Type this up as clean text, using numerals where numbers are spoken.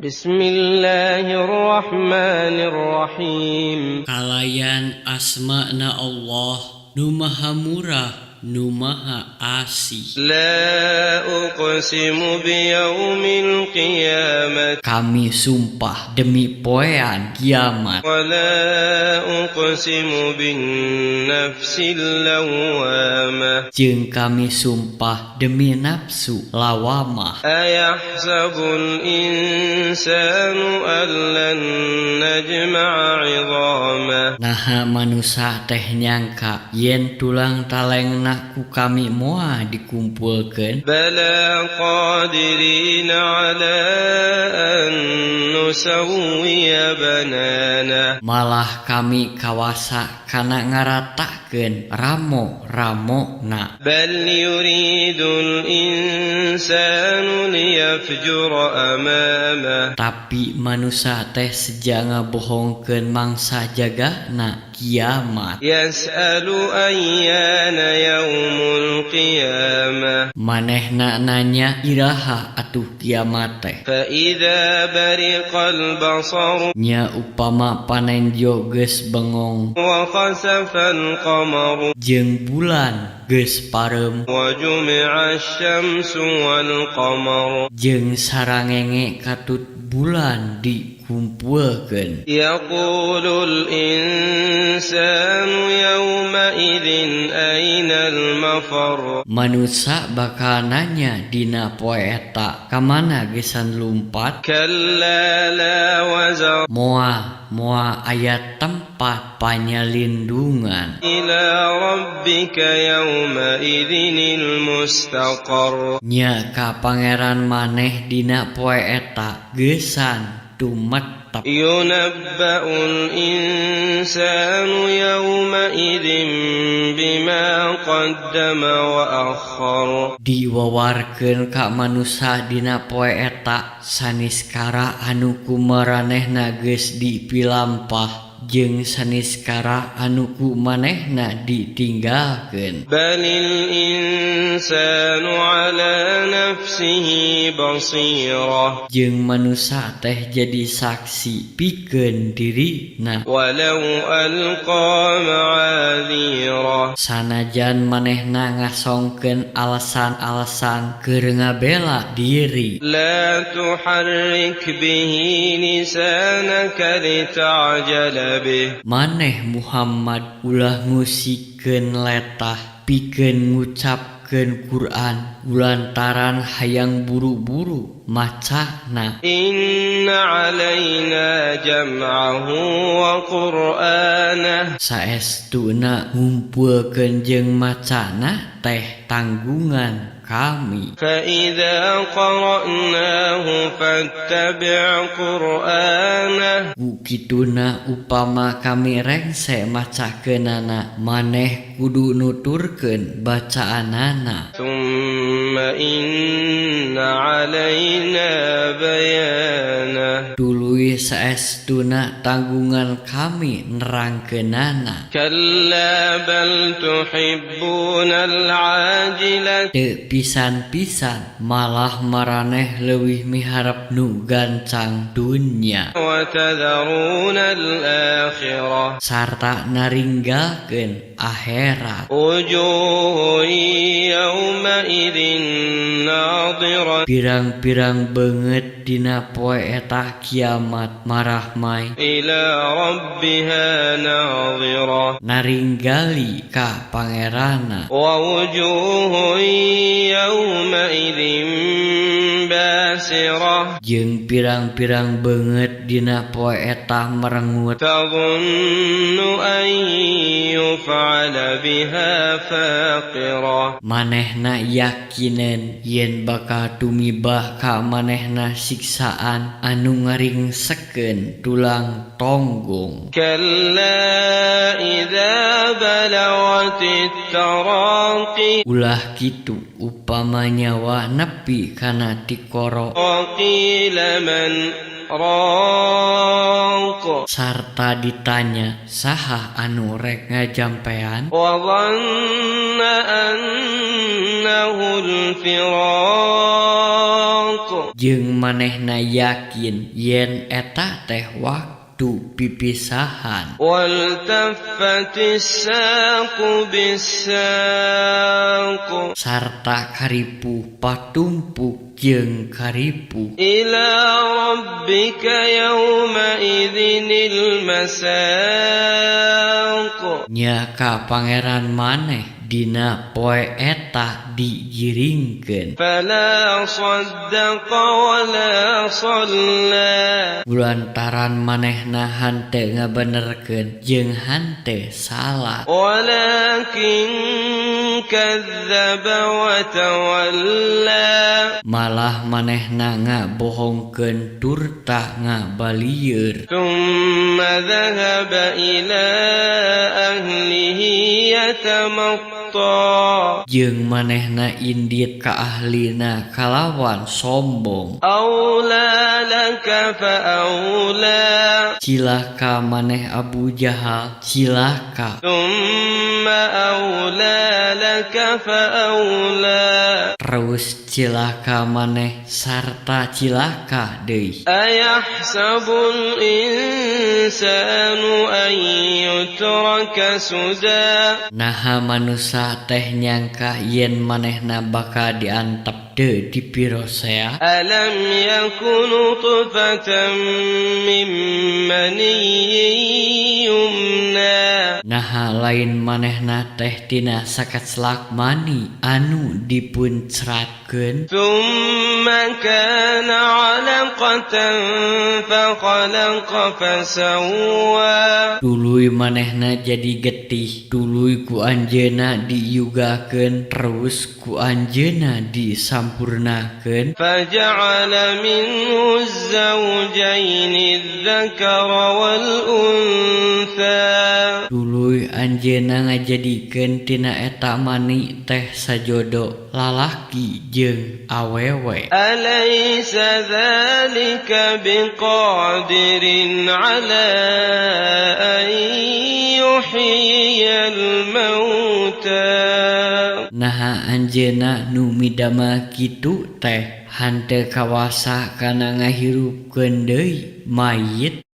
Bismillahirrahmanirrahim. Kalayan asma'na Allah nu maha murah nu maha asih. La uqsimu biyaumil qiyamah. Kami sumpah demi poean kiamat. Wa la uqsimu bin nafsil lawwamah. Jeung kami sumpah demi nafsu lawamah. Ayahsabul insanu allan najma'a 'idhamah. Naha manusia teh nyangka yen tulang talengna ku kami moal dikumpulkeun. Bala qadirina 'ala an nusawwiya banana. Malah kami kawasa kana ngaratakeun ramo-ramona. Bal yuridul insanu liyafjura amamah. Tapi manusia teh seja ngabohongkeun mangsa jagana kiamat. Yas'alu ayyana yaumul qiyamah. Manehna nanya iraha atuh kiamat teh. Fa idza bariqal basar Nya upama panenjo geus bengong wa khasafal qamar jeung bulan geus pareum wa jumi'a asy-syamsu wal qamar. jeung sarangenge katut bulan dikumpulkeun. Yaqulul insanu yawma idzin ainal mafar. Manusia bakal nanya dina poe eta kamana gesan lumpat. Kalla la wazar Moa aya tempat panyalindungan. ila rabbika yawma idzinil mustaqar. Nya ka pangeran maneh dina poe eta geusan tumetep. Yunabba'ul insanu yawma idzin bima qaddama wa akhkhar. Diwawarkeun ka manusia dina poe eta saniskara anu kumaranehna geus dipilampah jeung saniskara anu ku manehna ditinggalkeun. Balil insanu ala nafsihi basirah. Jeung manusia teh jadi saksi pikeun dirina. Walau alqa ma'adzirah. Sanajan manehna ngasongkeun alasan-alasan keur ngabela diri. La tuharrik bihi lisanaka lita'jala bih. Maneh Muhammad ulah ngusikeun letah pikeun ngucapkeun Quran lantaran hayang buru-buru macana. Inna alaina jam'ahu wa qur'anah. Saestuna ngumpulkeun jeung macana teh tanggungan kami. Fa idza qara'nahu fattabi' qur'anah. Kituna upama kami rengse macakeunana maneh kudu nuturkeun bacaanana. Tsumma inna 'alaina bayanah. Tuluy saestuna tanggungan kami nerangkeunana. Kalla bal tuhibbunal 'ajilah. Teu pisan-pisan malah maraneh leuwih miharep nu gancang dunya. Wa tadharunal akhirah. Sarta naringgalkeun akhirat. Wujuhun yawma idzin nadhirah. Pirang-pirang beungeut dina poe eta kiamat marahmai. Ila rabbiha nadhirah. Naringgali ka pangerana. Wa wujuhun yawma idzin basirah. Jeung pirang-pirang beungeut dina poe eta merengut. Tadhunnu an yuf'ala biha faqirah. Manehna yakinen yen bakal tumibah ka manehna siksaan anu ngaringsekeun tulang tonggung. Kalla idza balagatit taraqi. Ulah kitu upama nyawa nepi kana tikoro. Wa qila man إحراق sarta ditanya saha anu rek ngajampean وظن أنه الفراق jeung manehna yakin yen eta teh waktu pipisahan والتفت الساق بالساق sarta karipu patumpuk jeung karipu إلى ربك يومئذ المساق nya ka pangeran maneh dina poe eta digiringkeun فلا صدق ولا صلى bulantaran manehna hante ngabenerkeun jeung hante salat ولكن كذب وتولى malah manehna ngabohongkeun turta ngabalieur ثم ذهب إلى أهله يتمطى jeung manehna indit ka ahlina kalawan sombong أولى لك فأولى cilaka maneh Abu Jahal cilaka ثم أولى لك فأولى terus cilaka maneh sarta cilaka deui أيحسب الإنسان أن يترك سدى naha manusia teh nyangka yen manehna bakal diantep deui di pirosea ألم يكن نطفة من مني يمنى naha lain manehna teh tina sakeslak mani anu dipuncratkeun ثم كان علقة فخلق فسوى tuluy manehna jadi getih tuluy ku anjeunna diyugakeun terus ku anjeunna disampurnakeun فجعل منه الزوجين الذكر والأنثى tuluy anjeunna ngajadikeun tina eta mani teh sajodo lalaki jeung awewe أليس ذلك بقادر على أن يحيي الموتى naha anjeunna nu midama kitu teh hante kawasa kana ngahirupkeun deui mayit